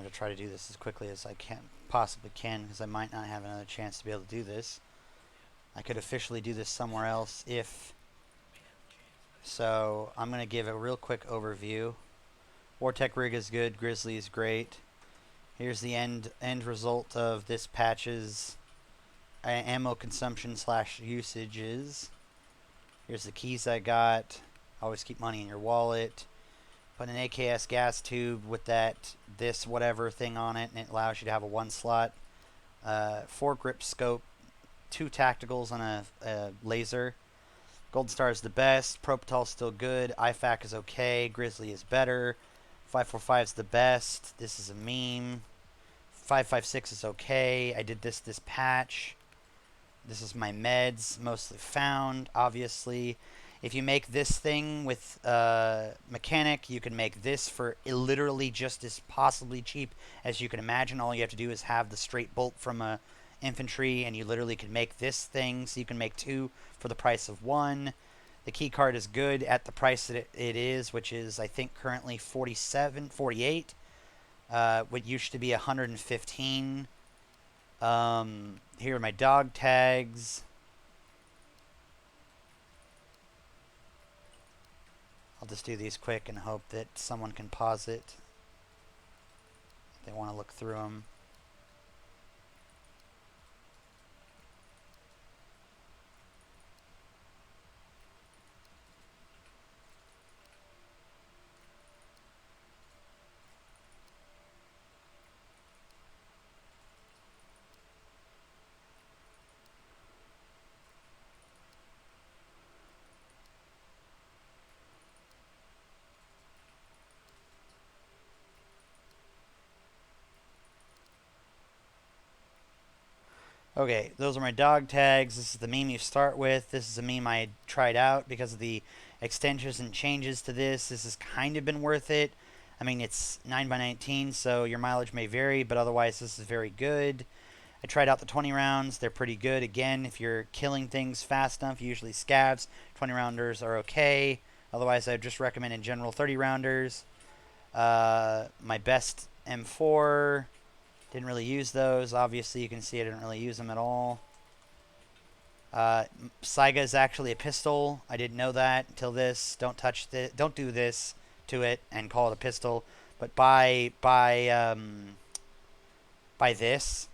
have to try to do this as quickly as I possibly can, because I might not have another chance to be able to do this. I could officially do this somewhere else if... So I'm going to give a real quick overview. Vortec rig is good. Grizzly is great. Here's the end result of this patch's ammo consumption / usages. Here's the keys I got. Always keep money in your wallet. Put an AKS gas tube with this whatever thing on it, and it allows you to have a 1-slot. 4 grip scope, 2 tacticals, and a laser. Golden Star is the best. Propital is still good. IFAK is okay. Grizzly is better. 545 is the best. This is a meme. 556 is okay. I did this patch. This is my meds, mostly found, obviously. If you make this thing with mechanic, you can make this for literally just as possibly cheap as you can imagine. All you have to do is have the straight bolt from a infantry, and you literally can make this thing, so you can make 2 for the price of 1. The key card is good at the price that it is, which is I think currently 48. What used to be 115. Here are my dog tags. I'll just do these quick and hope that someone can pause it if they want to look through them. Okay, those are my dog tags. This is the meme you start with. This is a meme I tried out because of the extensions and changes to this. This has kind of been worth it. I mean, it's 9x19, so your mileage may vary, but otherwise this is very good. I tried out the 20 rounds. They're pretty good. Again, if you're killing things fast enough, usually scavs, 20 rounders are okay. Otherwise, I would just recommend in general 30 rounders. My best M4... Didn't really use those. Obviously, you can see I didn't really use them at all. Saiga is actually a pistol. I didn't know that until this. Don't do this to it and call it a pistol. But buy this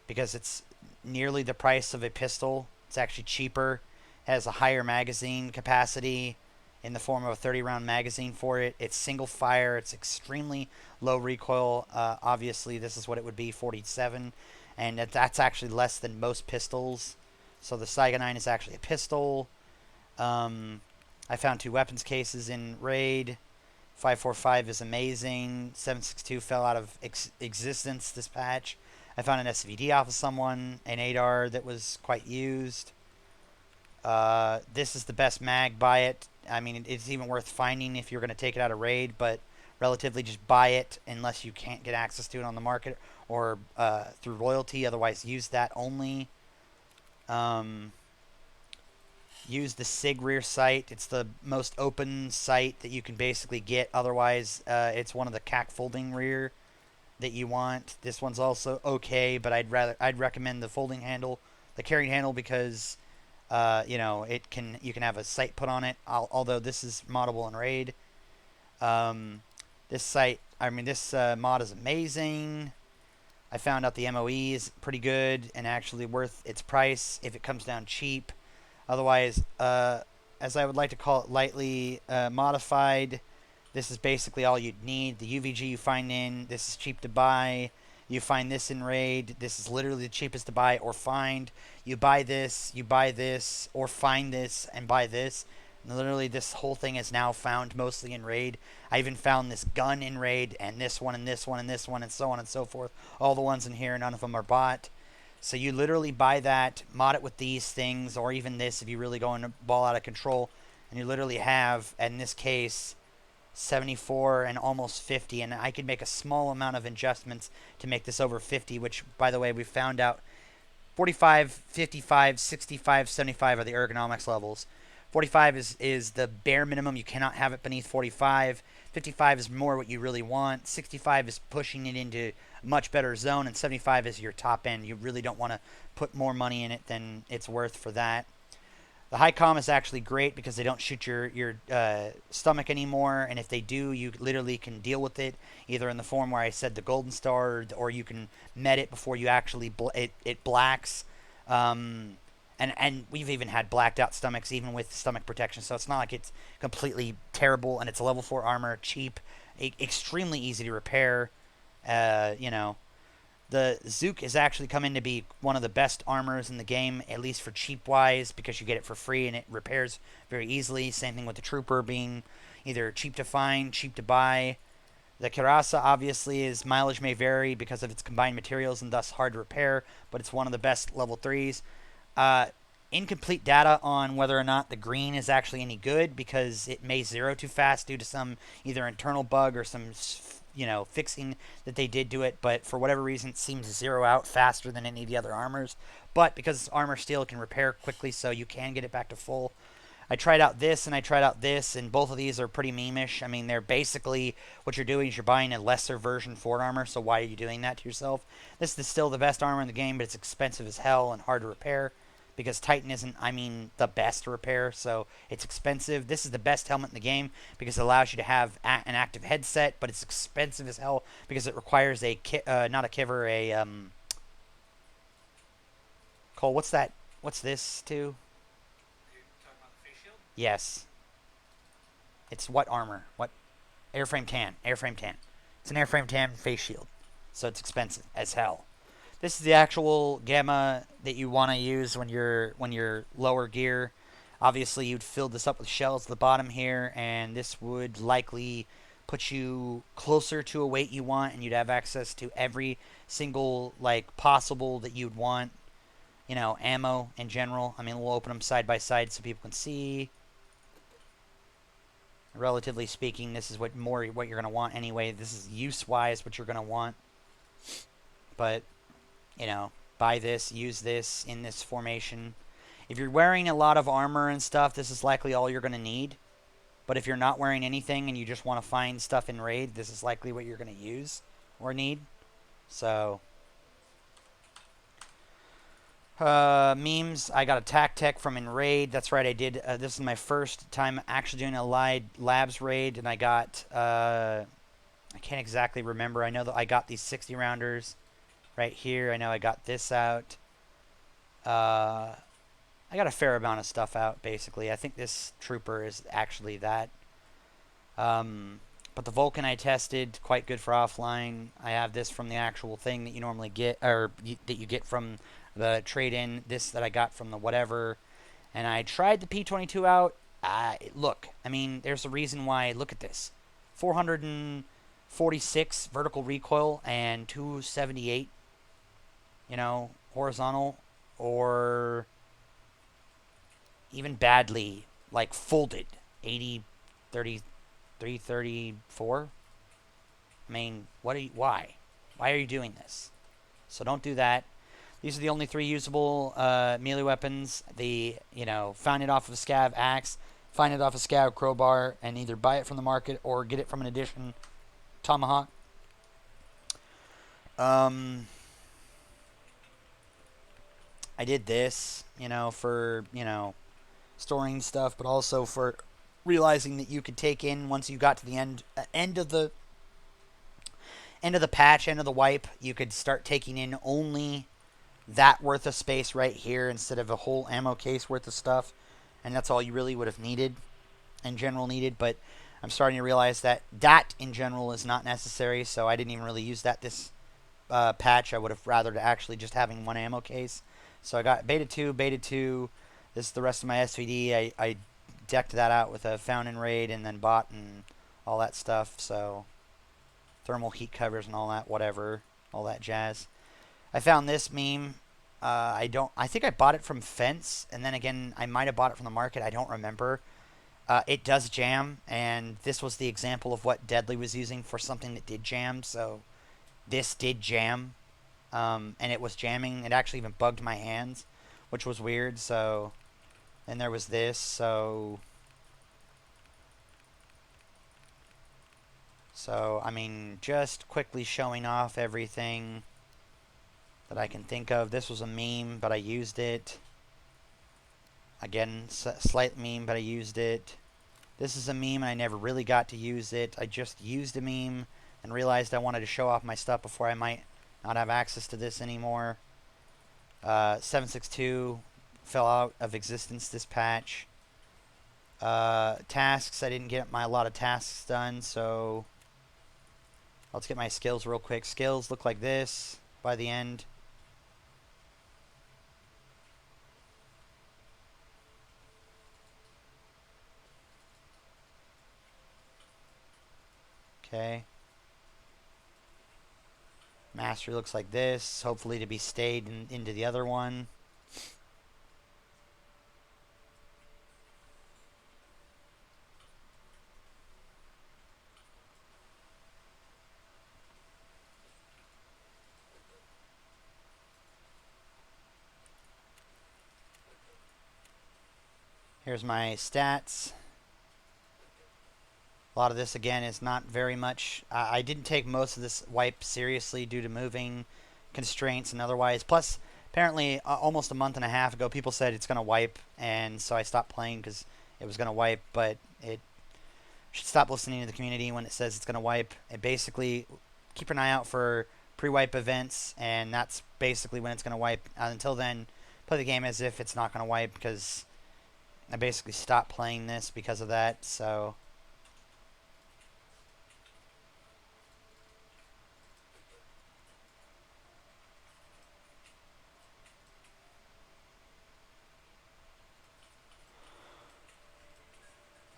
because it's nearly the price of a pistol. It's actually cheaper. Has a higher magazine capacity in the form of a 30-round magazine for it. It's single fire. It's extremely low recoil. Obviously, this is what it would be, 47. And that's actually less than most pistols. So the Saiga 9 is actually a pistol. I found 2 weapons cases in Raid. 545 is amazing. 762 fell out of existence this patch. I found an SVD off of someone. An 8R that was quite used. This is the best mag. Buy it. I mean, it's even worth finding if you're going to take it out of Raid, but relatively just buy it unless you can't get access to it on the market or through royalty. Otherwise, use that only. Use the SIG rear sight. It's the most open sight that you can basically get. Otherwise, it's one of the CAC folding rear that you want. This one's also okay, but I'd recommend the folding handle, the carrying handle, because you know, you can have a sight put on it. Although this is moddable in Raid. This mod is amazing. I found out the MOE is pretty good and actually worth its price if it comes down cheap. Otherwise, as I would like to call it lightly, modified. This is basically all you'd need. The UVG you find this is cheap to buy. You find this in Raid. This is literally the cheapest to buy or find. You buy this, or find this and buy this. And literally, this whole thing is now found mostly in Raid. I even found this gun in Raid, and this one, and this one, and this one, and so on and so forth. All the ones in here, none of them are bought. So you literally buy that, mod it with these things, or even this if you really go into ball out of control. And you literally have, in this case, 74 and almost 50, and I could make a small amount of adjustments to make this over 50, which, by the way, we found out 45, 55, 65, 75 are the ergonomics levels. 45 is the bare minimum. You cannot have it beneath 45. 55 is more what you really want. 65 is pushing it into a much better zone, and 75 is your top end. You really don't want to put more money in it than it's worth for that. The high com is actually great because they don't shoot your stomach anymore, and if they do, you literally can deal with it either in the form where I said the golden star, or you can met it before you actually it blacks. And we've even had blacked out stomachs even with stomach protection, so it's not like it's completely terrible. And it's a level 4 armor, cheap, extremely easy to repair. You know, the Zook has actually come in to be one of the best armors in the game, at least for cheap wise, because you get it for free and it repairs very easily. Same thing with the Trooper being either cheap to find, cheap to buy. The Kirasa obviously is mileage may vary because of its combined materials and thus hard to repair, but it's one of the best level 3s. Incomplete data on whether or not the green is actually any good because it may zero too fast due to some either internal bug or some fixing that they did to it, but for whatever reason it seems to zero out faster than any of the other armors. But because it's armor steel, it can repair quickly, so you can get it back to full. I tried out this and I tried out this, and both of these are pretty meme-ish. I mean, they're basically what you're doing is you're buying a lesser version Ford armor, so why are you doing that to yourself? This is still the best armor in the game, but it's expensive as hell and hard to repair because Titan isn't, the best to repair, so it's expensive. This is the best helmet in the game because it allows you to have an active headset, but it's expensive as hell because it requires not a kiver, Cole, what's that? What's this too? Yes. It's what armor? What? Airframe tan. Airframe tan. It's an airframe tan face shield. So it's expensive as hell. This is the actual gamma that you want to use when you're lower gear. Obviously, you'd fill this up with shells at the bottom here, and this would likely put you closer to a weight you want, and you'd have access to every single possible that you'd want. Ammo in general. I mean, we'll open them side by side so people can see. Relatively speaking, this is what you're going to want anyway. This is use-wise what you're going to want. But, buy this, use this in this formation. If you're wearing a lot of armor and stuff, this is likely all you're going to need. But if you're not wearing anything and you just want to find stuff in raid, this is likely what you're going to use or need. So, memes. I got a tac tech from in raid. That's right, I did. This is my first time actually doing a Allied Labs raid, and I got, I can't exactly remember. I know that I got these 60 rounders right here. I know I got this out. I got a fair amount of stuff out, basically. I think this Trooper is actually that. But the Vulcan I tested, quite good for offline. I have this from the actual thing that you normally get, or that you get from the trade-in. This that I got from the whatever. And I tried the P-22 out. Look, there's a reason why. Look at this. 446 vertical recoil and 278, horizontal, or even badly, folded, 80, 30, 334. Why? Why are you doing this? So don't do that. These are the only 3 usable melee weapons. Find it off of a scav axe, find it off a scav crowbar, and either buy it from the market or get it from an edition tomahawk. I did this, for, storing stuff, but also for realizing that you could take in, once you got to the end of the patch, end of the wipe, you could start taking in only that worth of space right here instead of a whole ammo case worth of stuff, and that's all you really would have needed, in general needed. But I'm starting to realize that in general is not necessary, so I didn't even really use that this patch. I would have rather to actually just having one ammo case. So I got beta 2. This is the rest of my SVD. I decked that out with a found in raid and then bought and all that stuff. So thermal heat covers and all that, whatever, all that jazz. I found this meme. I think I bought it from Fence, and then again, I might have bought it from the market. I don't remember. It does jam, and this was the example of what Deadly was using for something that did jam. So this did jam, and it was jamming. It actually even bugged my hands, which was weird. So then there was this. So So, I mean, just quickly showing off everything that I can think of. This was a meme, but I used it. Again, slight meme, but I used it. This is a meme, and I never really got to use it. I just used a meme and realized I wanted to show off my stuff before I might not have access to this anymore. 762 fell out of existence this patch. Tasks, I didn't get a lot of tasks done, so let's get my skills real quick. Skills look like this by the end. Okay. Mastery looks like this, hopefully to be stayed into the other one. Here's my stats. A lot of this, again, is not very much. I didn't take most of this wipe seriously due to moving constraints and otherwise. Plus, apparently, almost a month and a half ago, people said it's going to wipe, and so I stopped playing because it was going to wipe, but it should stop listening to the community when it says it's going to wipe. It basically, keep an eye out for pre-wipe events, and that's basically when it's going to wipe. Until then, play the game as if it's not going to wipe, because I basically stopped playing this because of that, so...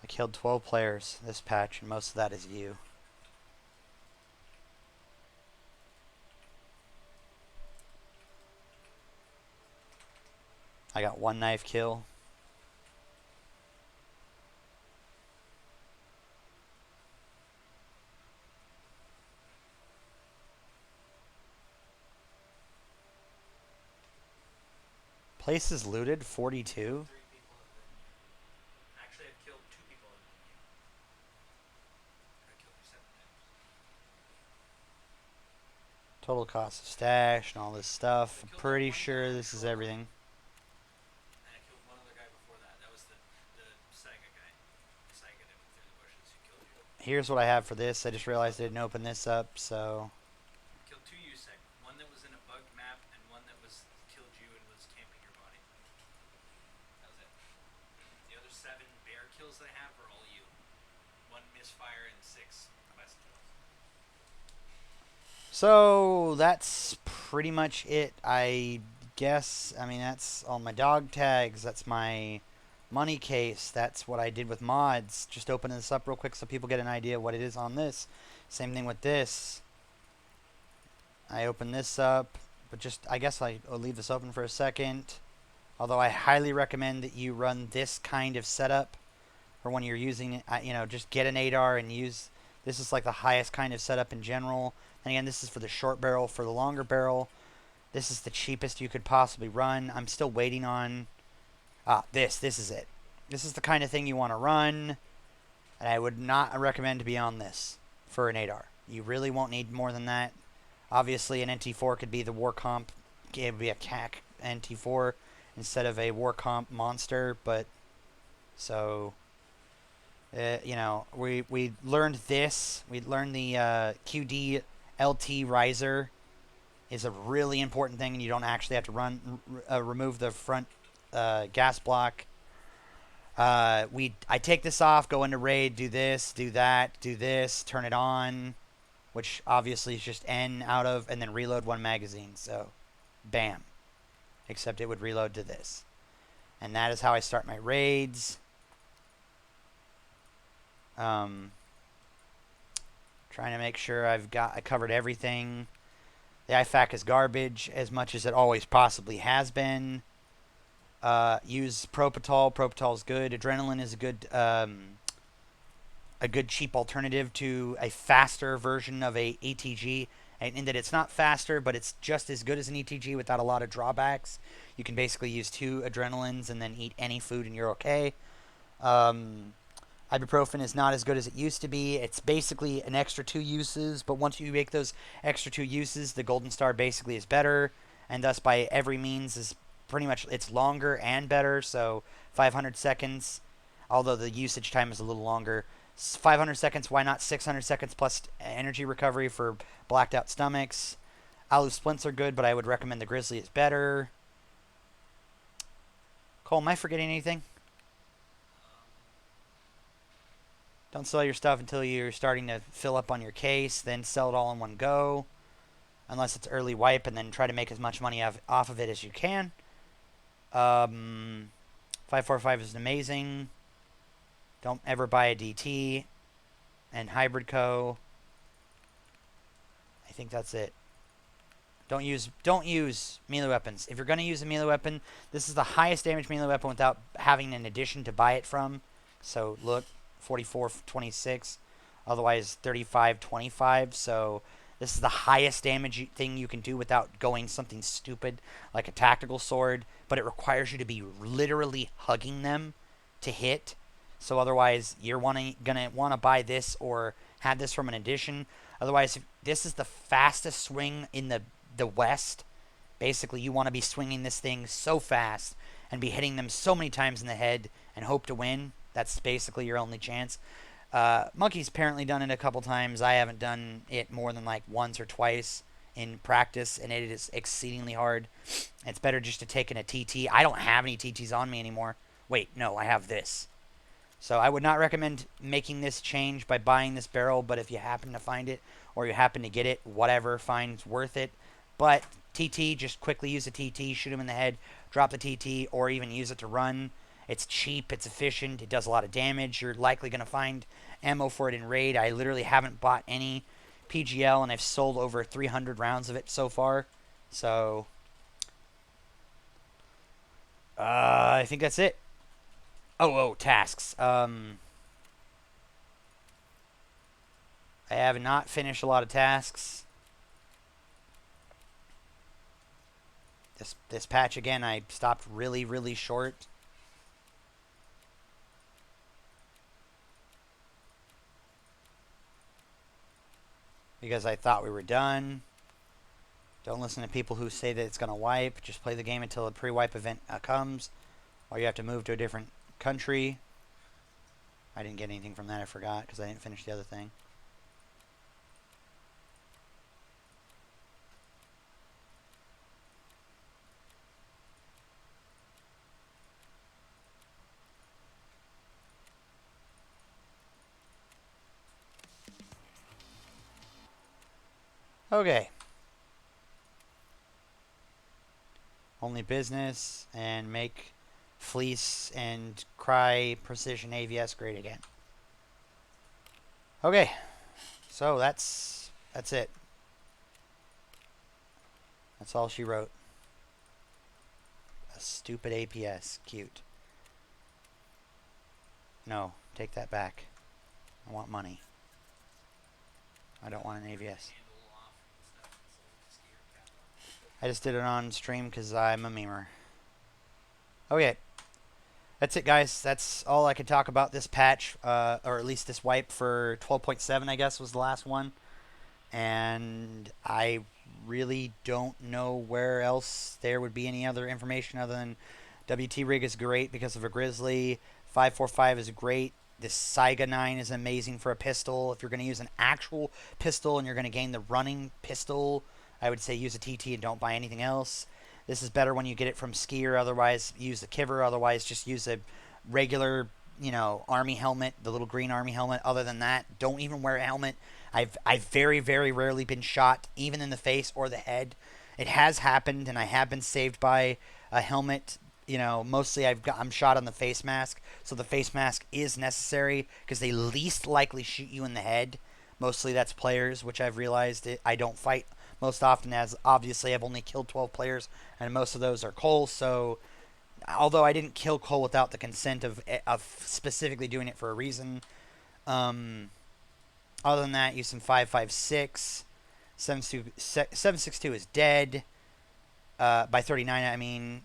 I killed 12 players this patch, and most of that is you. I got one knife kill. Places looted, 42. Actually, I've killed 2 people in one game. I killed you 7 times. Total cost of stash and all this stuff. I'm pretty sure this is everything. And I killed one other guy before that. That was the Saiga guy. Saiga that went through the bushes who killed you. Here's what I have for this. I just realized I didn't open this up, so... I killed 2 Yusek. One that was in a bugged map, and one that was killed you and was camping your body. That was it. The other 7 bear kills that I have are all you. 1 misfire and 6 quest kills. So, that's pretty much it, I guess. I mean, that's all my dog tags. That's my money case. That's what I did with mods. Just open this up real quick so people get an idea what it is on this. Same thing with this. I open this up, but just, I guess I'll leave this open for a second. Although I highly recommend that you run this kind of setup for when you're using it. You know, just get an 8R and use... This is like the highest kind of setup in general. And again, this is for the short barrel. For the longer barrel, this is the cheapest you could possibly run. I'm still waiting on... this is it. This is the kind of thing you want to run. And I would not recommend to be on this for an 8R. You really won't need more than that. Obviously, an NT4 could be the war comp. It would be a CAC NT4 instead of a war comp monster. But, so... you know, we learned this. We learned the QD LT riser is a really important thing, and you don't actually have to remove the front gas block. I take this off, go into raid, do this, do that, do this, turn it on, which obviously is just N out of, and then reload 1 magazine. So, bam. Except it would reload to this. And that is how I start my raids. Trying to make sure I covered everything. The IFAK is garbage as much as it always possibly has been. Use Propital. Propital is good. Adrenaline is a good cheap alternative to a faster version of a ETG, in that it's not faster, but it's just as good as an ETG without a lot of drawbacks. You can basically use 2 adrenalines and then eat any food and you're okay. Ibuprofen is not as good as it used to be. It's basically an extra 2 uses, but once you make those extra 2 uses, the Golden Star basically is better, and thus by every means is pretty much, it's longer and better. So 500 seconds, although the usage time is a little longer. 500 seconds, why not 600 seconds plus energy recovery for blacked out stomachs. Alu splints are good, but I would recommend the Grizzly is better. Cole, am I forgetting anything? Don't sell your stuff until you're starting to fill up on your case, then sell it all in one go. Unless it's early wipe, and then try to make as much money off of it as you can. 545 is amazing. Don't ever buy a DT. And Hybrid Co. I think that's it. Don't use melee weapons. If you're going to use a melee weapon, this is the highest damage melee weapon without having an addition to buy it from. So look, 44.26. Otherwise 35.25. So this is the highest damage thing you can do without going something stupid like a tactical sword. But it requires you to be literally hugging them to hit. So otherwise you're gonna want to buy this or have this from an addition. Otherwise, this is the fastest swing in the West. Basically, you want to be swinging this thing so fast and be hitting them so many times in the head and hope to win. That's basically your only chance. Monkey's apparently done it a couple times. I haven't done it more than like once or twice in practice, and it is exceedingly hard. It's better just to take in a TT. I don't have any TTs on me anymore. Wait, no, I have this. So I would not recommend making this change by buying this barrel, but if you happen to find it or you happen to get it, whatever, fine, it's worth it. But TT, just quickly use a TT, shoot him in the head, drop the TT, or even use it to run. It's cheap, it's efficient, it does a lot of damage. You're likely going to find ammo for it in Raid. I literally haven't bought any PGL, and I've sold over 300 rounds of it so far. So, I think that's it. Oh, tasks. I have not finished a lot of tasks. This patch again, I stopped really short. Because I thought we were done. Don't listen to people who say that it's going to wipe. Just play the game until a pre-wipe event comes. Or you have to move to a different country. I didn't get anything from that, I forgot, because I didn't finish the other thing. Okay. Only business and make Fleece and Cry Precision AVS great again. Okay. So that's it. That's all she wrote. A stupid APS. Cute. No, take that back. I want money. I don't want an AVS. I just did it on stream because I'm a memer. Okay. That's it, guys. That's all I can talk about this patch, or at least this wipe for 12.7, I guess, was the last one. And I really don't know where else there would be any other information other than WT Rig is great because of a Grizzly. 545 is great. This Saiga 9 is amazing for a pistol. If you're going to use an actual pistol and you're going to gain the running pistol, I would say use a TT and don't buy anything else. This is better when you get it from Skier. Otherwise, use the Kiver. Otherwise, just use a regular, army helmet, the little green army helmet. Other than that, don't even wear a helmet. I've very rarely been shot, even in the face or the head. It has happened, and I have been saved by a helmet. Mostly I'm shot on the face mask, so the face mask is necessary because they least likely shoot you in the head. Mostly that's players, which I've realized I don't fight most often, as obviously I've only killed 12 players, and most of those are Cole. So, although I didn't kill Cole without the consent of specifically doing it for a reason, other than that, use some 5.56. 7.62 is dead. By 39, I mean,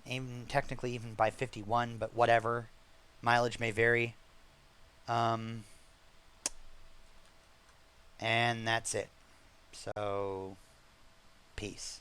technically even by 51, but whatever. Mileage may vary. And that's it. So, peace.